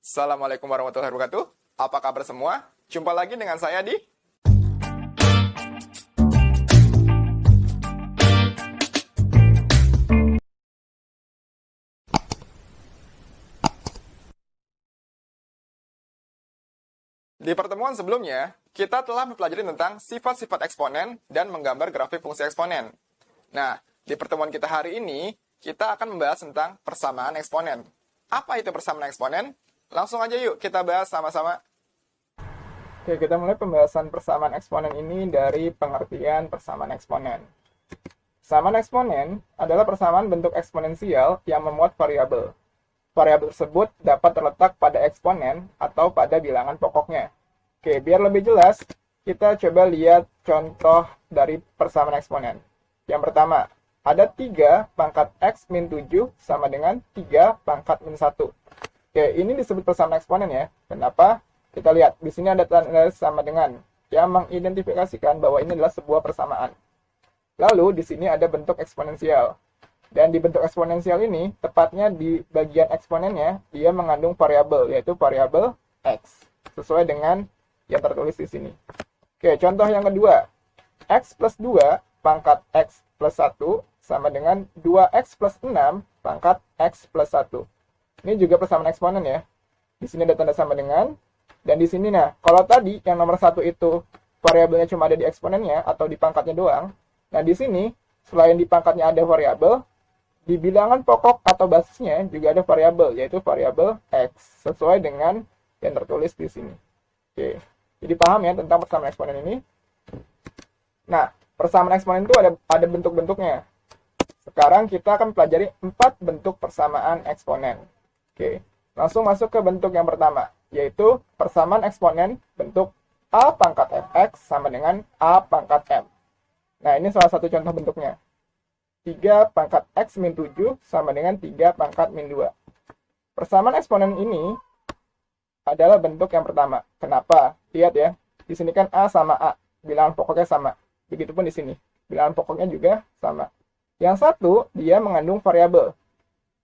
Assalamualaikum warahmatullahi wabarakatuh. Apa kabar semua? Jumpa lagi dengan saya di pertemuan sebelumnya, kita telah mempelajari tentang sifat-sifat eksponen dan menggambar grafik fungsi eksponen. Nah, di pertemuan kita hari ini, kita akan membahas tentang persamaan eksponen. Apa itu persamaan eksponen? Langsung aja yuk kita bahas sama-sama. Oke, kita mulai pembahasan persamaan eksponen ini dari pengertian persamaan eksponen. Persamaan eksponen adalah persamaan bentuk eksponensial yang memuat variabel. Variabel tersebut dapat terletak pada eksponen atau pada bilangan pokoknya. Oke, biar lebih jelas, kita coba lihat contoh dari persamaan eksponen. Yang pertama, ada 3 pangkat X min 7 sama dengan 3 pangkat min 1. Oke, ini disebut persamaan eksponen ya. Kenapa? Kita lihat, di sini ada tanda sama dengan yang mengidentifikasikan bahwa ini adalah sebuah persamaan. Lalu, di sini ada bentuk eksponensial. Dan di bentuk eksponensial ini, tepatnya di bagian eksponennya, dia mengandung variabel, yaitu variabel X. Sesuai dengan yang tertulis di sini. Oke, contoh yang kedua. X plus 2 pangkat X plus 1 sama dengan 2X plus 6 pangkat X plus 1. Ini juga persamaan eksponen ya. Di sini ada tanda sama dengan. Dan di sini, nah, kalau tadi yang nomor 1 itu variabelnya cuma ada di eksponennya atau di pangkatnya doang. Nah, di sini, selain di pangkatnya ada variabel, di bilangan pokok atau basisnya juga ada variabel, yaitu variabel X. Sesuai dengan yang tertulis di sini. Oke, jadi paham ya tentang persamaan eksponen ini. Nah, persamaan eksponen itu ada bentuk-bentuknya. Sekarang kita akan pelajari 4 bentuk persamaan eksponen. Oke, langsung masuk ke bentuk yang pertama, yaitu persamaan eksponen bentuk A pangkat fx sama dengan A pangkat m. Nah, ini salah satu contoh bentuknya. 3 pangkat x min 7 sama dengan 3 pangkat min 2. Persamaan eksponen ini adalah bentuk yang pertama. Kenapa? Lihat ya, di sini kan A sama A, bilangan pokoknya sama. Begitupun di sini, bilangan pokoknya juga sama. Yang satu, dia mengandung variabel.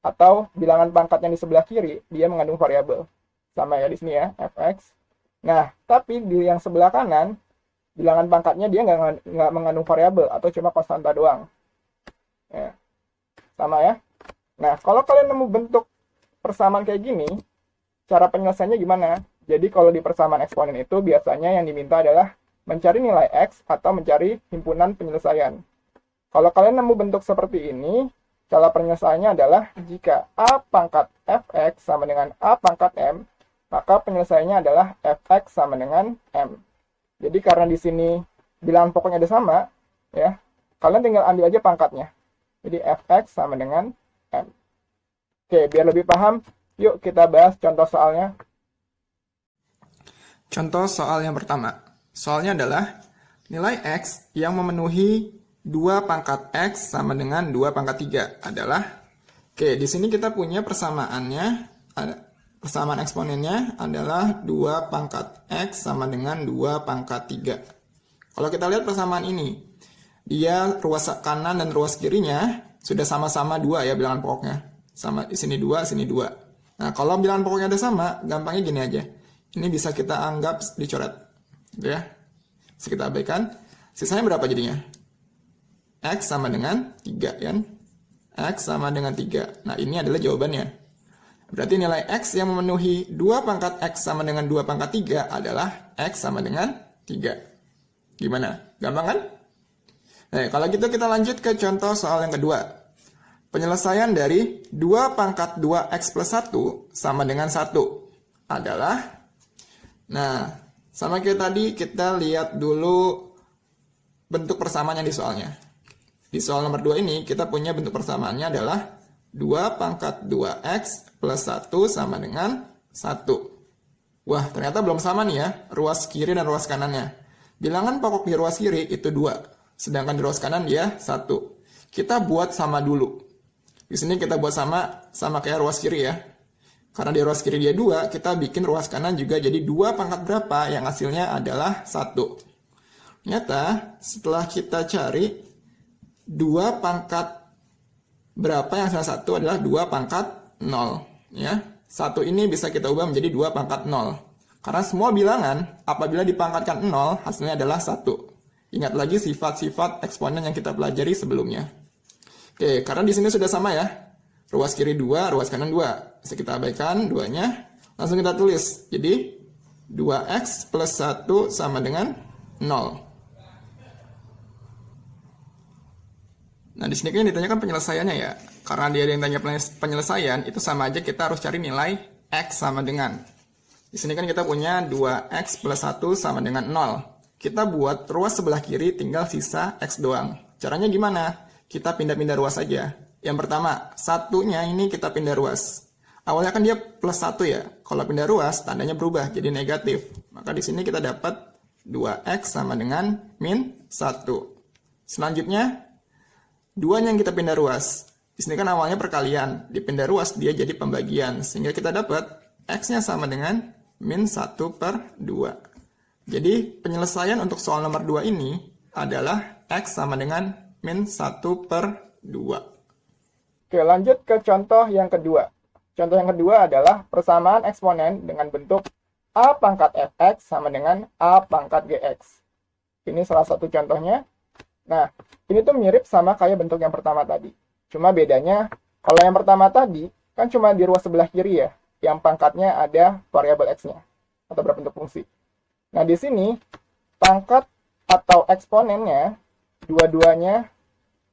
Atau bilangan pangkat yang di sebelah kiri, dia mengandung variabel. Sama ya di sini ya, fx. Nah, tapi di yang sebelah kanan, bilangan pangkatnya dia nggak mengandung variabel, atau cuma konstanta doang. Ya. Sama ya. Nah, kalau kalian nemu bentuk persamaan kayak gini, cara penyelesaiannya gimana? Jadi kalau di persamaan eksponen itu, biasanya yang diminta adalah mencari nilai X atau mencari himpunan penyelesaian. Kalau kalian nemu bentuk seperti ini, cara penyelesaiannya adalah jika A pangkat fx sama dengan A pangkat m, maka penyelesaiannya adalah fx sama dengan m. Jadi karena di sini bilangan pokoknya ada sama, ya, kalian tinggal ambil aja pangkatnya. Jadi fx sama dengan m. Oke, biar lebih paham, yuk kita bahas contoh soalnya. Contoh soal yang pertama. Soalnya adalah nilai x yang memenuhi 2 pangkat X sama dengan 2 pangkat 3 adalah, oke, di sini kita punya persamaannya, persamaan eksponennya adalah 2 pangkat X sama dengan 2 pangkat 3. Kalau kita lihat persamaan ini, dia ruas kanan dan ruas kirinya sudah sama-sama 2 ya bilangan pokoknya. Sama di sini 2, sini 2. Nah, kalau bilangan pokoknya ada sama, gampangnya gini aja. Ini bisa kita anggap dicoret. Gitu ya. Bisa kita abaikan. Sisanya berapa jadinya? X sama dengan 3, kan? X sama dengan 3. Nah, ini adalah jawabannya. Berarti nilai X yang memenuhi 2 pangkat X sama dengan 2 pangkat 3 adalah X sama dengan 3. Gimana? Gampang kan? Nah, kalau gitu kita lanjut ke contoh soal yang kedua. Penyelesaian dari 2 pangkat 2X plus 1 sama dengan 1 adalah, nah, sama kayak tadi, kita lihat dulu bentuk persamaannya di soalnya. Di soal nomor 2 ini, kita punya bentuk persamaannya adalah 2 pangkat 2X plus 1 sama dengan 1. Wah, ternyata belum sama nih ya, ruas kiri dan ruas kanannya. Bilangan pokok di ruas kiri itu 2, sedangkan di ruas kanan dia 1. Kita buat sama dulu. Di sini kita buat sama kayak ruas kiri ya. Karena di ruas kiri dia 2, kita bikin ruas kanan juga jadi 2 pangkat berapa, yang hasilnya adalah 1. Ternyata, setelah kita cari 2 pangkat berapa yang salah satu adalah 2 pangkat 0 ya. 1 ini bisa kita ubah menjadi 2 pangkat 0. Karena semua bilangan, apabila dipangkatkan 0, hasilnya adalah 1. Ingat lagi sifat-sifat eksponen yang kita pelajari sebelumnya. Oke, karena di sini sudah sama ya. Ruas kiri 2, ruas kanan 2. Bisa kita abaikan 2-nya. Langsung kita tulis. Jadi, 2x plus 1 sama dengan 0. Nah, di sini kan ditanyakan penyelesaiannya ya. Karena dia yang tanya penyelesaian, itu sama aja kita harus cari nilai x sama dengan. Di sini kan kita punya 2x plus 1 sama dengan 0. Kita buat ruas sebelah kiri tinggal sisa x doang. Caranya gimana? Kita pindah-pindah ruas saja. Yang pertama, satunya ini kita pindah ruas. Awalnya kan dia plus 1 ya. Kalau pindah ruas, tandanya berubah jadi negatif. Maka di sini kita dapat 2x sama dengan min 1. Selanjutnya, 2 yang kita pindah ruas. Di sini kan awalnya perkalian. Dipindah ruas, dia jadi pembagian. Sehingga kita dapat x-nya sama dengan min 1 per 2. Jadi, penyelesaian untuk soal nomor 2 ini adalah x sama dengan min 1 per 2. Oke, lanjut ke contoh yang kedua. Contoh yang kedua adalah persamaan eksponen dengan bentuk a pangkat fx sama dengan a pangkat gx. Ini salah satu contohnya. Nah, ini tuh mirip sama kayak bentuk yang pertama tadi. Cuma bedanya, kalau yang pertama tadi, kan cuma di ruas sebelah kiri ya, yang pangkatnya ada variabel x-nya, atau berbentuk fungsi. Nah, di sini, pangkat atau eksponennya, dua-duanya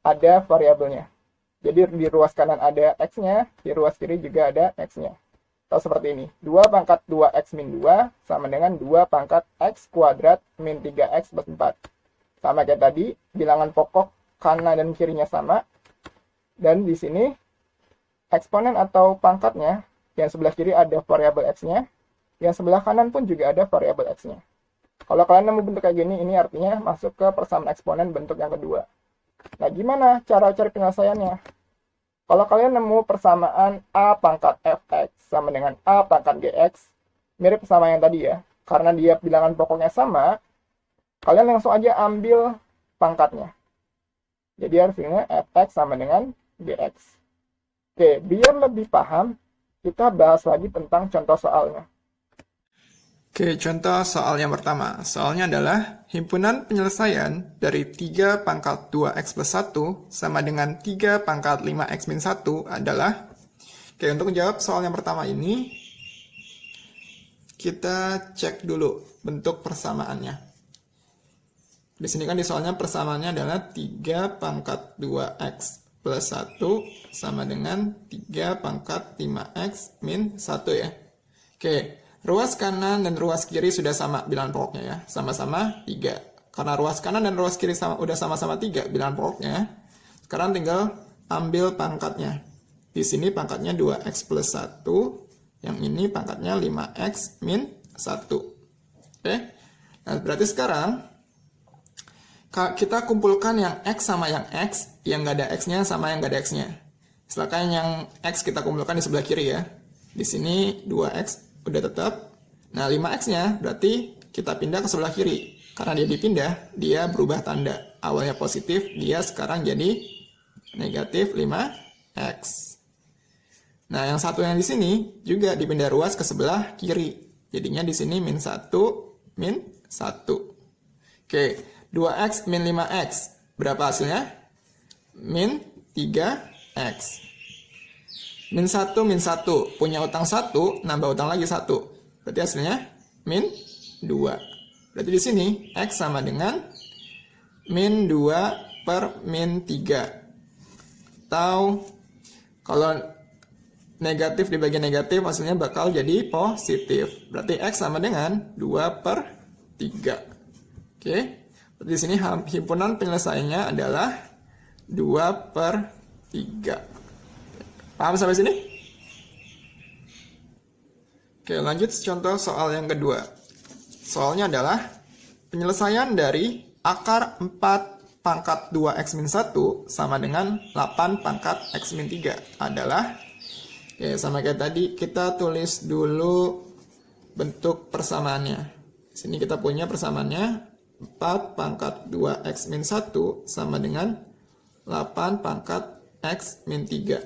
ada variabelnya. Jadi, di ruas kanan ada x-nya, di ruas kiri juga ada x-nya. Atau seperti ini, 2 pangkat 2x min 2 sama dengan 2 pangkat x kuadrat min 3x plus 4. Sama kayak tadi, bilangan pokok kanan dan kirinya sama. Dan di sini, eksponen atau pangkatnya, yang sebelah kiri ada variabel x-nya, yang sebelah kanan pun juga ada variabel x-nya. Kalau kalian nemu bentuk kayak gini, ini artinya masuk ke persamaan eksponen bentuk yang kedua. Nah, gimana cara cari penyelesaiannya? Kalau kalian nemu persamaan a pangkat fx sama dengan a pangkat gx, mirip sama yang tadi ya. Karena dia bilangan pokoknya sama, kalian langsung aja ambil pangkatnya. Jadi hasilnya fx sama dengan gx. Oke, biar lebih paham, kita bahas lagi tentang contoh soalnya. Oke, contoh soal yang pertama. Soalnya adalah himpunan penyelesaian dari 3 pangkat 2x plus 1 sama dengan 3 pangkat 5x min 1 adalah... Oke, untuk menjawab soal yang pertama ini, kita cek dulu bentuk persamaannya. Di sini kan di soalnya persamaannya adalah 3 pangkat 2x plus 1 sama dengan 3 pangkat 5x min 1 ya. Oke, ruas kanan dan ruas kiri sudah sama bilangan pokoknya ya. Sama-sama 3. Karena ruas kanan dan ruas kiri udah sama-sama 3 bilangan pokoknya. Sekarang tinggal ambil pangkatnya. Di sini pangkatnya 2x plus 1. Yang ini pangkatnya 5x min 1. Oke, nah berarti sekarang kita kumpulkan yang x sama yang x, yang nggak ada x-nya sama yang nggak ada x-nya. Silakan yang x kita kumpulkan di sebelah kiri ya. Di sini 2x udah tetap. Nah, 5x-nya berarti kita pindah ke sebelah kiri. Karena dia dipindah, dia berubah tanda. Awalnya positif, dia sekarang jadi negatif 5x. Nah, yang satu yang di sini juga dipindah ruas ke sebelah kiri. Jadinya di sini min 1, min 1. Oke. 2x min 5x. Berapa hasilnya? Min 3x. Min 1, min 1. Punya utang 1, nambah utang lagi 1. Berarti hasilnya min 2. Berarti di sini x sama dengan min 2 per min 3. Atau kalau negatif dibagi negatif, hasilnya bakal jadi positif. Berarti x sama dengan 2 per 3. Oke. Di sini himpunan penyelesaiannya adalah 2 per 3. Paham sampai sini? Oke, lanjut contoh soal yang kedua. Soalnya adalah penyelesaian dari akar 4 pangkat 2x min 1 sama dengan 8 pangkat x min 3 adalah, oke, sama kayak tadi, kita tulis dulu bentuk persamaannya. Di sini kita punya persamaannya 4 pangkat 2x min 1 sama dengan 8 pangkat x min 3.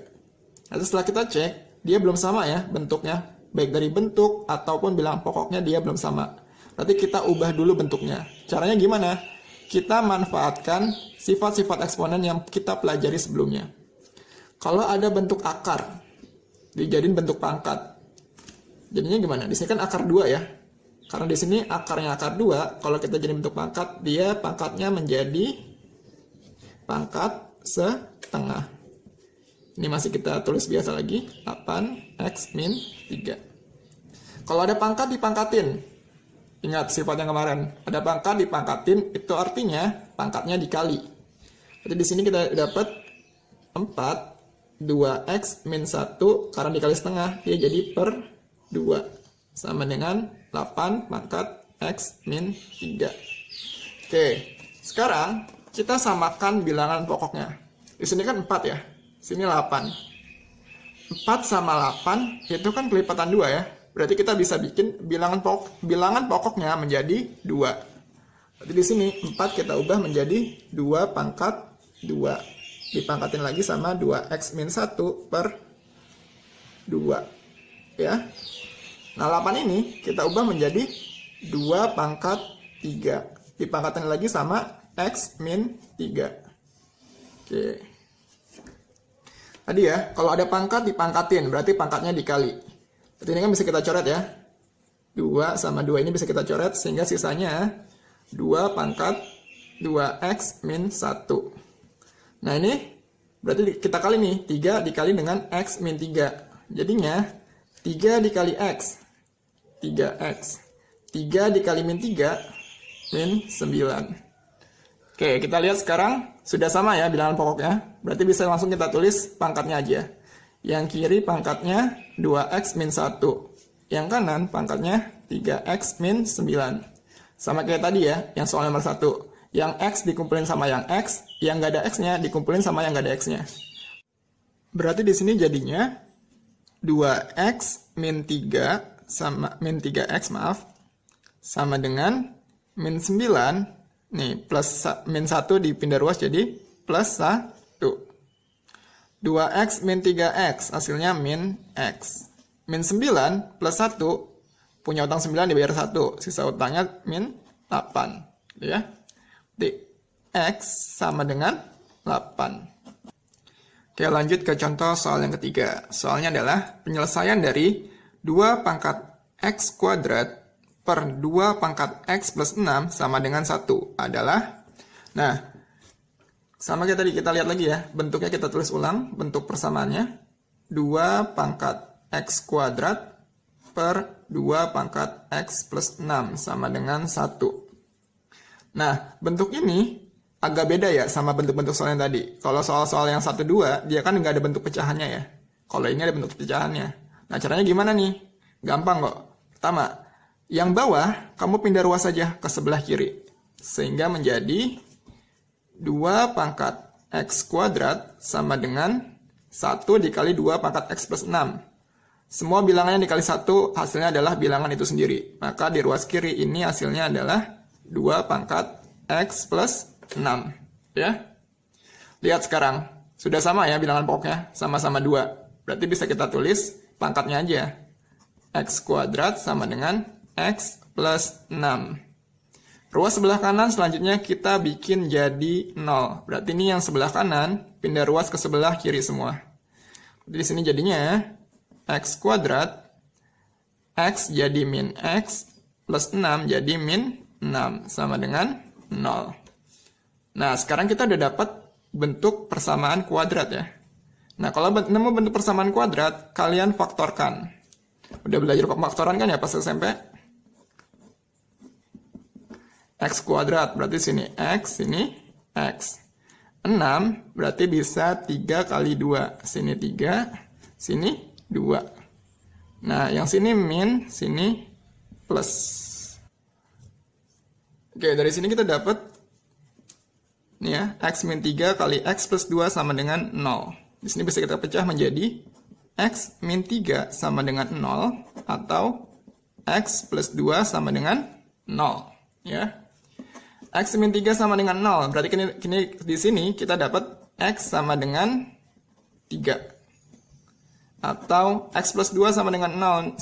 Lalu setelah kita cek, dia belum sama ya bentuknya. Baik dari bentuk ataupun bilangan pokoknya dia belum sama. Berarti kita ubah dulu bentuknya. Caranya gimana? Kita manfaatkan sifat-sifat eksponen yang kita pelajari sebelumnya. Kalau ada bentuk akar, dijadiin bentuk pangkat. Jadinya gimana? Di sini kan akar 2 ya. Karena di sini akarnya akar 2, kalau kita jadi bentuk pangkat, dia pangkatnya menjadi pangkat setengah. Ini masih kita tulis biasa lagi, 8x min 3. Kalau ada pangkat dipangkatin. Ingat sifat yang kemarin, ada pangkat dipangkatin, itu artinya pangkatnya dikali. Jadi di sini kita dapat 4, 2x min 1, karena dikali setengah, dia jadi per 2. Sama dengan 8 pangkat x min 3. Oke, sekarang kita samakan bilangan pokoknya. Di sini kan 4 ya, sini 8. 4 sama 8 itu kan kelipatan 2 ya. Berarti kita bisa bikin bilangan pokoknya menjadi 2. Berarti di sini 4 kita ubah menjadi 2 pangkat 2. Dipangkatin lagi sama 2x min 1 per 2. Ya. Nah, 8 ini kita ubah menjadi 2 pangkat 3. Dipangkatin lagi sama x min 3. Oke. Tadi ya, kalau ada pangkat dipangkatin, berarti pangkatnya dikali. Berarti ini kan bisa kita coret ya. 2 sama 2 ini bisa kita coret, sehingga sisanya 2 pangkat 2x min 1. Nah, ini berarti kita kali nih, 3 dikali dengan x min 3. Jadinya 3 dikali x, 3x. 3 dikali min 3, min 9. Oke, kita lihat sekarang sudah sama ya bilangan pokoknya. Berarti bisa langsung kita tulis pangkatnya aja. Yang kiri pangkatnya 2x min 1. Yang kanan pangkatnya 3x min 9. Sama kayak tadi ya, yang soal nomor 1. Yang x dikumpulin sama yang x, yang nggak ada x-nya dikumpulin sama yang nggak ada x-nya. Berarti di sini jadinya 2x min 3 sama min 3x sama dengan min 9 nih plus min 1 dipindah ruas jadi plus 1. 2x min 3x hasilnya min x. Min 9 plus 1 punya utang 9 dibayar 1, sisa utangnya min 8 ya. Di x sama dengan 8. Oke, lanjut ke contoh soal yang ketiga. Soalnya adalah penyelesaian dari 2 pangkat x kuadrat per 2 pangkat x plus 6 sama dengan 1 adalah, nah, sama kayak tadi, kita lihat lagi ya, bentuknya kita tulis ulang, bentuk persamaannya, 2 pangkat x kuadrat per 2 pangkat x plus 6 sama dengan 1. Nah, bentuk ini agak beda ya sama bentuk-bentuk soal yang tadi. Kalau soal-soal yang 1-2, dia kan nggak ada bentuk pecahannya ya. Kalau ini ada bentuk pecahannya. Nah, caranya gimana nih? Gampang kok. Pertama, yang bawah, kamu pindah ruas saja ke sebelah kiri. Sehingga menjadi 2 pangkat x kuadrat sama dengan 1 dikali 2 pangkat x plus 6. Semua bilangannya dikali 1, hasilnya adalah bilangan itu sendiri. Maka di ruas kiri ini hasilnya adalah 2 pangkat x plus 6. Ya. Lihat sekarang. Sudah sama ya bilangan pokoknya. Sama-sama 2. Berarti bisa kita tulis pangkatnya aja. X kuadrat sama dengan x plus 6. Ruas sebelah kanan selanjutnya kita bikin jadi 0. Berarti ini yang sebelah kanan pindah ruas ke sebelah kiri semua. Di sini jadinya x kuadrat, x jadi min x, plus 6 jadi min 6, sama dengan 0. Nah, sekarang kita udah dapat bentuk persamaan kuadrat ya. Nah, kalau nemu bentuk persamaan kuadrat, kalian faktorkan. Udah belajar faktoran kan ya pas SMP? X kuadrat, berarti sini X, sini X. 6, berarti bisa 3 kali 2. Sini 3, sini 2. Nah, yang sini min, sini plus. Oke, dari sini kita dapat nih ya, X min 3 kali X plus 2 sama dengan 0. Di sini bisa kita pecah menjadi X min 3 sama dengan 0 atau X plus 2 sama dengan 0. Ya. X min 3 sama dengan 0. Berarti kini di sini kita dapat X sama dengan 3. atau X plus 2 sama dengan 0,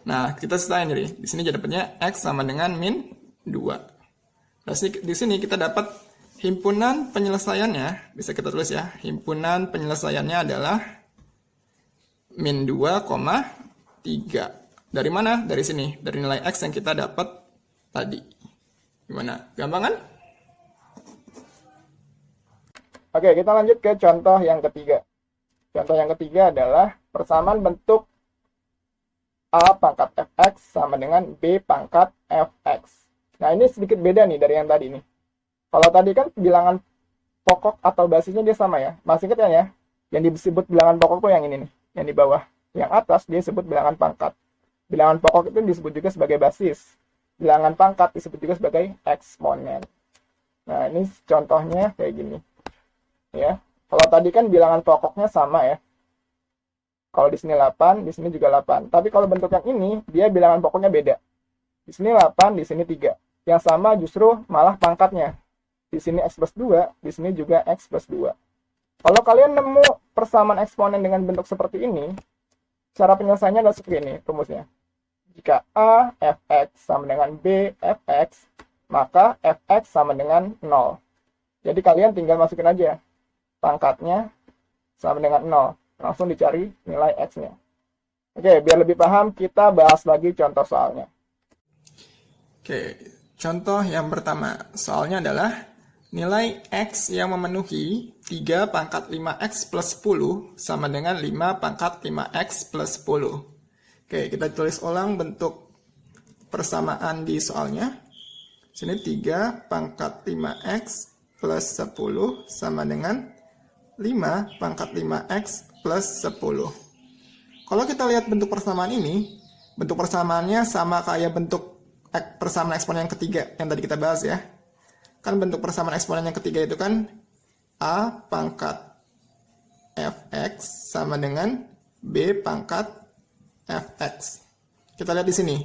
Nah, kita selain jadi di sini jadi dapatnya X sama dengan min 2. Nah, di sini kita dapat himpunan penyelesaiannya, bisa kita tulis ya, himpunan penyelesaiannya adalah min 2,3. Dari mana? Dari sini, dari nilai X yang kita dapat tadi. Gimana? Gampang kan? Oke, kita lanjut ke contoh yang ketiga. Contoh yang ketiga adalah persamaan bentuk A pangkat fx sama dengan B pangkat fx. Nah, ini sedikit beda nih dari yang tadi nih. Kalau tadi kan bilangan pokok atau basisnya dia sama ya. Masih ingat ya? Yang disebut bilangan pokok tuh yang ini nih, yang di bawah. Yang atas dia disebut bilangan pangkat. Bilangan pokok itu disebut juga sebagai basis. Bilangan pangkat disebut juga sebagai eksponen. Nah, ini contohnya kayak gini. Ya. Kalau tadi kan bilangan pokoknya sama ya. Kalau di sini 8, di sini juga 8. Tapi kalau bentuk yang ini, dia bilangan pokoknya beda. Di sini 8, di sini 3. Yang sama justru malah pangkatnya. Di sini X plus 2, di sini juga X plus 2. Kalau kalian nemu persamaan eksponen dengan bentuk seperti ini, cara penyelesaiannya adalah seperti ini rumusnya. Jika A fx sama dengan B fx, maka fx sama dengan 0. Jadi kalian tinggal masukin aja. Pangkatnya sama dengan 0. Langsung dicari nilai X-nya. Oke, biar lebih paham, kita bahas lagi contoh soalnya. Oke, contoh yang pertama. Soalnya adalah nilai X yang memenuhi 3 pangkat 5X plus 10 sama dengan 5 pangkat 5X plus 10. Oke, kita tulis ulang bentuk persamaan di soalnya. Sini 3 pangkat 5X plus 10 sama dengan 5 pangkat 5X plus 10. Kalau kita lihat bentuk persamaan ini, bentuk persamaannya sama kayak bentuk persamaan eksponen yang ketiga yang tadi kita bahas ya. Kan bentuk persamaan eksponen yang ketiga itu kan A pangkat fx sama dengan B pangkat fx. Kita lihat di sini.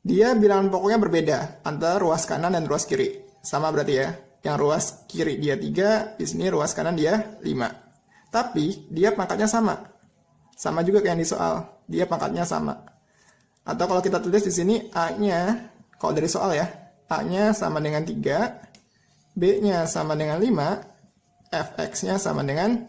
Dia bilangan pokoknya berbeda antara ruas kanan dan ruas kiri. Sama berarti ya. Yang ruas kiri dia 3, di sini ruas kanan dia 5. Tapi dia pangkatnya sama. Sama juga kayak yang di soal. Dia pangkatnya sama. Atau kalau kita tulis di sini A-nya, kalau dari soal ya, A-nya sama dengan 3, B-nya sama dengan 5, fx-nya sama dengan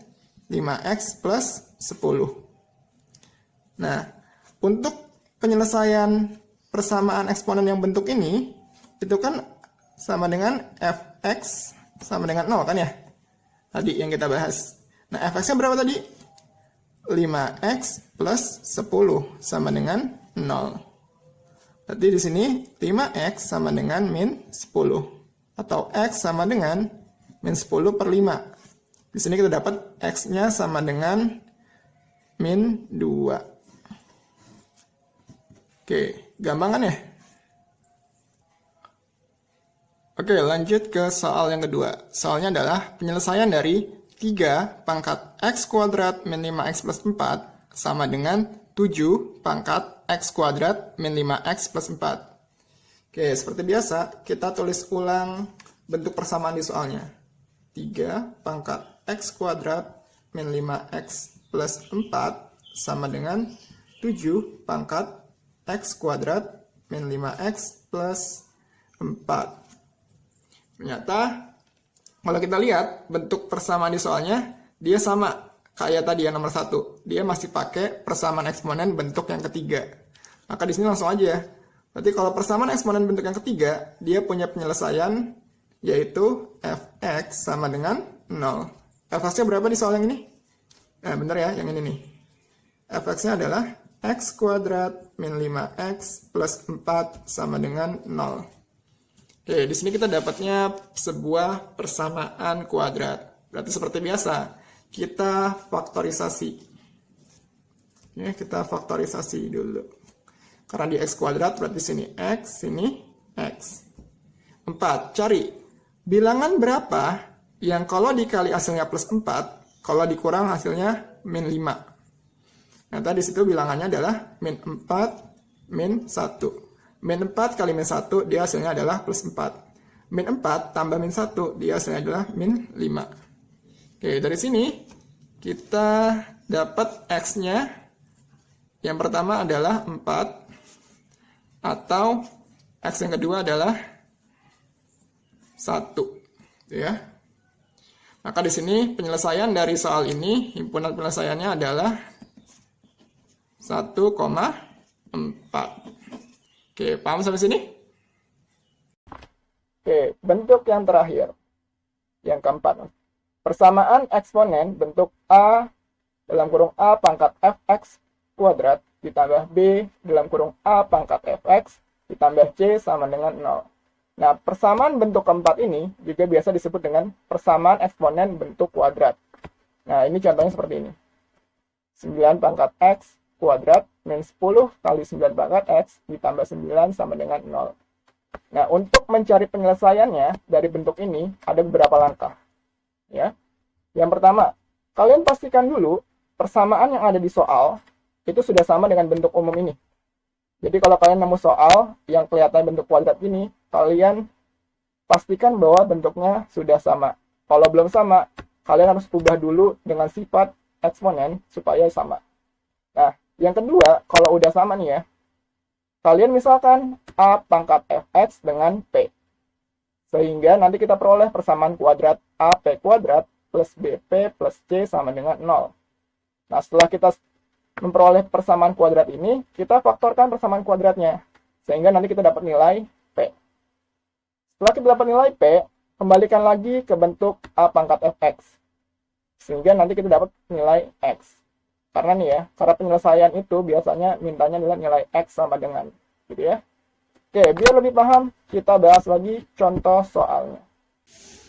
5x plus 10. Nah, untuk penyelesaian persamaan eksponen yang bentuk ini, itu kan sama dengan fx sama dengan 0 kan ya? Tadi yang kita bahas. Nah, fx-nya berapa tadi? 5x plus 10 sama dengan 0. Berarti di sini 5x sama dengan min 10. Atau x sama dengan min 10 per 5. Di sini kita dapat x-nya sama dengan min 2. Oke, gampang kan ya? Oke, lanjut ke soal yang kedua. Soalnya adalah penyelesaian dari 3 pangkat x kuadrat min 5x plus 4 sama dengan 7 pangkat x kuadrat min 5x plus 4. Oke, seperti biasa, kita tulis ulang bentuk persamaan di soalnya. 3 pangkat x kuadrat min 5x plus 4 sama dengan 7 pangkat x kuadrat min 5x plus 4. Ternyata, kalau kita lihat bentuk persamaan di soalnya, dia sama kayak tadi yang nomor 1. Dia masih pakai persamaan eksponen bentuk yang ketiga. Maka di sini langsung aja. Berarti kalau persamaan eksponen bentuk yang ketiga, dia punya penyelesaian yaitu fx sama dengan 0. Fx-nya berapa di soal yang ini? Bener ya, yang ini nih. Fx-nya adalah x kuadrat min 5x plus 4 sama dengan 0. Oke, di sini kita dapatnya sebuah persamaan kuadrat. Berarti seperti biasa, kita faktorisasi. Oke, kita faktorisasi dulu. Karena di x kuadrat berarti sini x, sini x. 4, cari bilangan berapa yang kalau dikali hasilnya plus 4, kalau dikurang hasilnya min 5. Nah, tadi situ bilangannya adalah min 4, min 1. Min 4 kali min 1, dia hasilnya adalah plus 4. Min 4 tambah min 1, dia hasilnya adalah min 5. Oke, dari sini kita dapat X-nya yang pertama adalah 4, atau X yang kedua adalah 1. Ya. Maka di sini penyelesaian dari soal ini, himpunan penyelesaiannya adalah 1,4. Oke, paham sampai sini? Oke, bentuk yang terakhir. Yang keempat. Persamaan eksponen bentuk A dalam kurung A pangkat fx kuadrat ditambah B dalam kurung A pangkat fx ditambah C sama dengan 0. Nah, persamaan bentuk keempat ini juga biasa disebut dengan persamaan eksponen bentuk kuadrat. Nah, ini contohnya seperti ini. 9 pangkat X kuadrat min 10 kali 9 pangkat X ditambah 9 sama dengan 0. Nah, untuk mencari penyelesaiannya dari bentuk ini ada beberapa langkah. Ya. Yang pertama, kalian pastikan dulu persamaan yang ada di soal itu sudah sama dengan bentuk umum ini. Jadi kalau kalian nemu soal yang kelihatan bentuk kuadrat ini, kalian pastikan bahwa bentuknya sudah sama. Kalau belum sama, kalian harus ubah dulu dengan sifat eksponen supaya sama. Nah, yang kedua, kalau udah sama nih ya, kalian misalkan A pangkat fx dengan P. Sehingga nanti kita peroleh persamaan kuadrat AP kuadrat plus BP plus C sama dengan 0. Nah, setelah kita memperoleh persamaan kuadrat ini, kita faktorkan persamaan kuadratnya. Sehingga nanti kita dapat nilai P. Setelah kita dapat nilai P, kembalikan lagi ke bentuk A pangkat fx. Sehingga nanti kita dapat nilai X. Karena nih ya, cara penyelesaian itu biasanya mintanya adalah nilai X sama dengan. Gitu ya. Oke, biar lebih paham, kita bahas lagi contoh soalnya.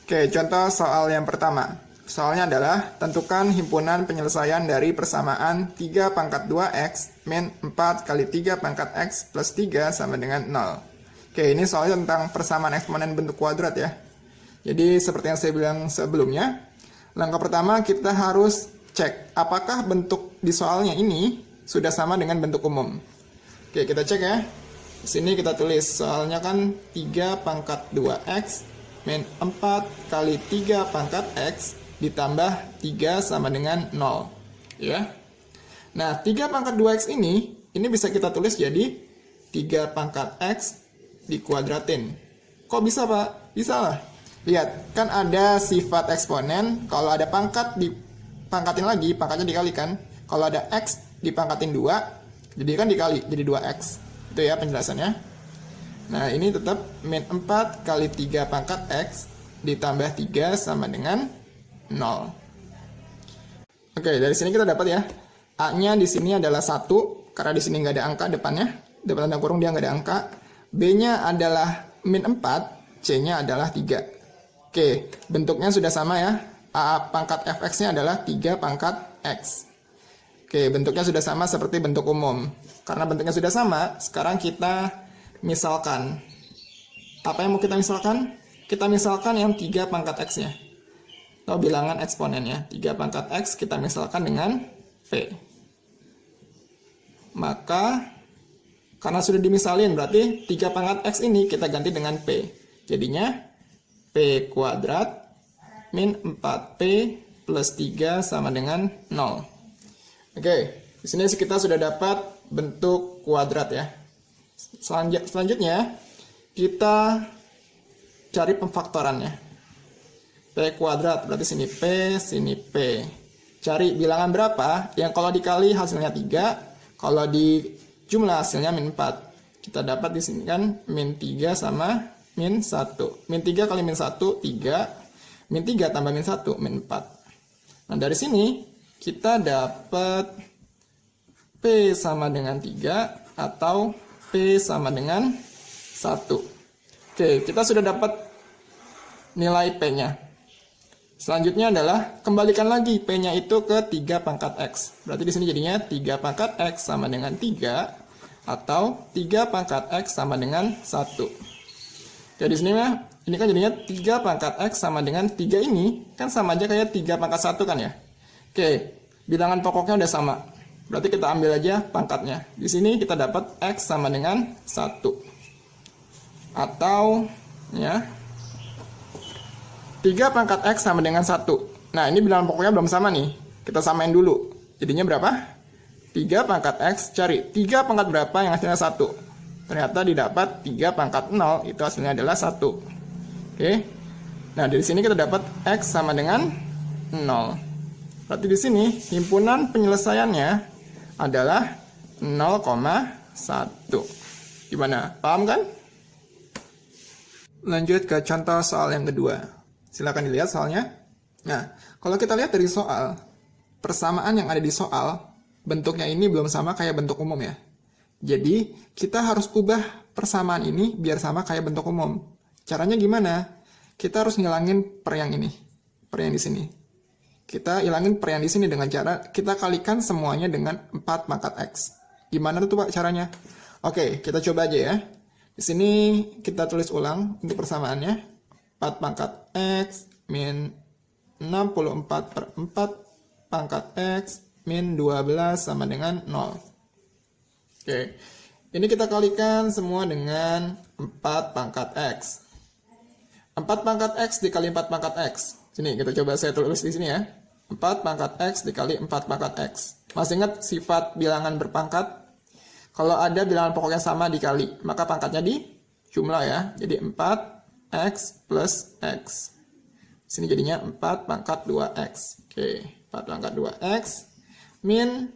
Oke, contoh soal yang pertama. Soalnya adalah, tentukan himpunan penyelesaian dari persamaan 3 pangkat 2X min 4 kali 3 pangkat X plus 3 sama dengan 0. Oke, ini soalnya tentang persamaan eksponen bentuk kuadrat ya. Jadi, seperti yang saya bilang sebelumnya, langkah pertama kita harus cek apakah bentuk di soalnya ini sudah sama dengan bentuk umum. Oke, kita cek ya. Di sini kita tulis, soalnya kan 3 pangkat 2X min 4 kali 3 pangkat X ditambah 3 sama dengan 0. Ya. Nah, 3 pangkat 2X ini bisa kita tulis jadi 3 pangkat X dikuadratin. Kok bisa, Pak? Bisa lah. Lihat, kan ada sifat eksponen, kalau ada pangkat dipangkatin lagi, pangkatnya dikalikan. Kalau ada X dipangkatin 2, jadi kan dikali, jadi 2X. Itu ya penjelasannya. Nah, ini tetap min 4 kali 3 pangkat X ditambah 3 sama dengan 0. Oke, dari sini kita dapat ya, A-nya di sini adalah 1, karena di sini nggak ada angka depannya, depan tanda kurung dia nggak ada angka. B-nya adalah min 4, C-nya adalah 3. Oke, bentuknya sudah sama ya, A pangkat fx-nya adalah 3 pangkat X. Oke, bentuknya sudah sama seperti bentuk umum. Karena bentuknya sudah sama, sekarang kita misalkan. Apa yang mau kita misalkan? Kita misalkan yang 3 pangkat X-nya. Atau bilangan eksponennya. 3 pangkat X kita misalkan dengan P. Maka, karena sudah dimisalin, berarti 3 pangkat X ini kita ganti dengan P. Jadinya, P kuadrat min 4P plus 3 sama dengan 0. Oke, di sini kita sudah dapat bentuk kuadrat ya. Selanjutnya, kita cari pemfaktorannya. P kuadrat, berarti sini P. Cari bilangan berapa yang kalau dikali hasilnya 3, kalau di jumlah hasilnya min 4. Kita dapat di sini kan min 3 sama min 1. Min 3 kali min 1, 3. Min 3 tambah min 1, min 4. Nah, dari sini kita dapat P sama dengan 3 atau P sama dengan 1. Oke, kita sudah dapat nilai P-nya. Selanjutnya adalah kembalikan lagi P-nya itu ke 3 pangkat X. Berarti di sini jadinya 3 pangkat X sama dengan 3 atau 3 pangkat X sama dengan 1. Jadi di sini ini kan jadinya 3 pangkat X sama dengan 3 ini kan sama aja kayak 3 pangkat 1 kan ya. Oke, bilangan pokoknya udah sama. Berarti kita ambil aja pangkatnya. Di sini kita dapat X sama dengan 1. Atau ya 3 pangkat X sama dengan 1. Nah, ini bilangan pokoknya belum sama nih. Kita samain dulu. Jadinya berapa? 3 pangkat X, cari 3 pangkat berapa yang hasilnya 1. Ternyata didapat 3 pangkat 0, itu hasilnya adalah 1. Oke. Nah, dari sini kita dapat X sama dengan 0. Berarti di sini himpunan penyelesaiannya adalah 0,1. Gimana? Paham kan? Lanjut ke contoh soal yang kedua. Silakan dilihat soalnya. Nah, kalau kita lihat dari soal, persamaan yang ada di soal, bentuknya ini belum sama kayak bentuk umum ya. Jadi, kita harus ubah persamaan ini biar sama kayak bentuk umum. Caranya gimana? Kita harus ngilangin per yang ini, per yang di sini. Kita hilangin per yang di sini dengan cara kita kalikan semuanya dengan 4 pangkat X. Gimana tuh Pak caranya? Oke, kita coba aja ya. Di sini kita tulis ulang untuk persamaannya. 4 pangkat X min 64 per 4 pangkat X min 12 sama dengan 0. Oke, ini kita kalikan semua dengan 4 pangkat X. 4 pangkat X dikali 4 pangkat X. Sini, kita coba saya tulis di sini ya. 4 pangkat X dikali 4 pangkat X. Masih ingat sifat bilangan berpangkat? Kalau ada bilangan pokoknya sama dikali, maka pangkatnya di jumlah ya. Jadi 4X plus X. Sini jadinya 4 pangkat 2X. Oke, 4 pangkat 2X. Min,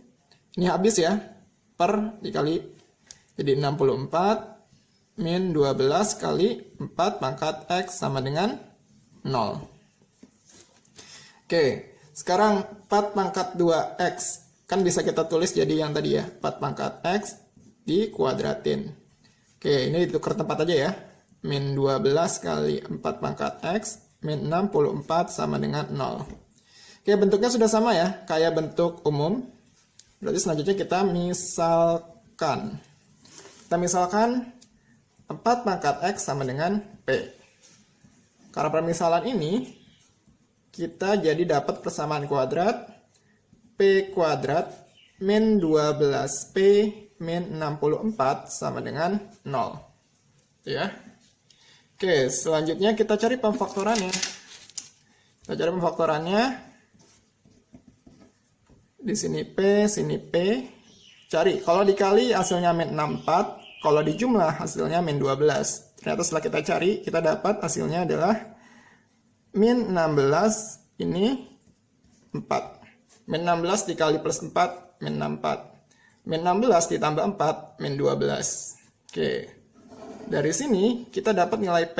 ini habis ya. Per dikali. Jadi 64 min 12 kali 4 pangkat X sama dengan 0. Oke, sekarang 4 pangkat 2X. Kan bisa kita tulis jadi yang tadi ya. 4 pangkat X dikuadratin. Oke, ini ditukar tempat aja ya. Min 12 kali 4 pangkat X min 64 sama dengan 0. Oke, bentuknya sudah sama ya. Kayak bentuk umum. Berarti selanjutnya kita misalkan. Kita misalkan 4 pangkat X sama dengan P. Karena permisalan ini, kita jadi dapat persamaan kuadrat P kuadrat min 12P min 64 sama dengan 0. Ya. Oke, selanjutnya kita cari pemfaktorannya. Kita cari pemfaktorannya. Di sini P, sini P. Cari, kalau dikali hasilnya min 64, kalau dijumlah hasilnya min 12. Ternyata setelah kita cari, kita dapat hasilnya adalah min 16 ini 4. Min 16 dikali plus 4, min 64. Min 16 ditambah 4, min 12. Oke. Dari sini kita dapat nilai P.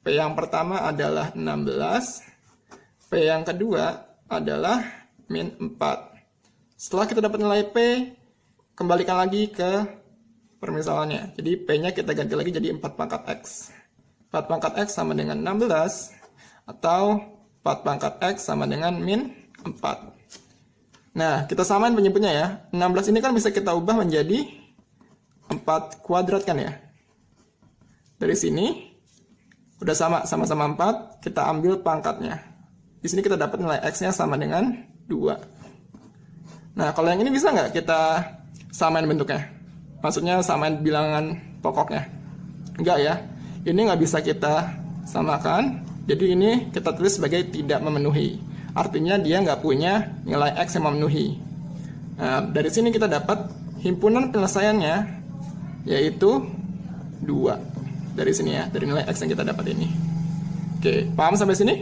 P yang pertama adalah 16. P yang kedua adalah min 4. Setelah kita dapat nilai P, kembalikan lagi ke permisalannya. Jadi P-nya kita ganti lagi jadi 4 pangkat X. 4 pangkat X sama dengan 16. Atau 4 pangkat X sama dengan min 4. Nah, kita samain penyebutnya ya. 16 ini kan bisa kita ubah menjadi 4 kuadrat kan ya. Dari sini, udah sama-sama 4, kita ambil pangkatnya. Di sini kita dapat nilai X-nya sama dengan 2. Nah, kalau yang ini bisa nggak kita samain bentuknya? Maksudnya samain bilangan pokoknya? Enggak ya. Ini nggak bisa kita samakan. Jadi ini kita tulis sebagai tidak memenuhi. Artinya dia nggak punya nilai X yang memenuhi. Nah, dari sini kita dapat himpunan penyelesaiannya, yaitu 2. Dari sini ya, dari nilai X yang kita dapat ini. Oke, paham sampai sini?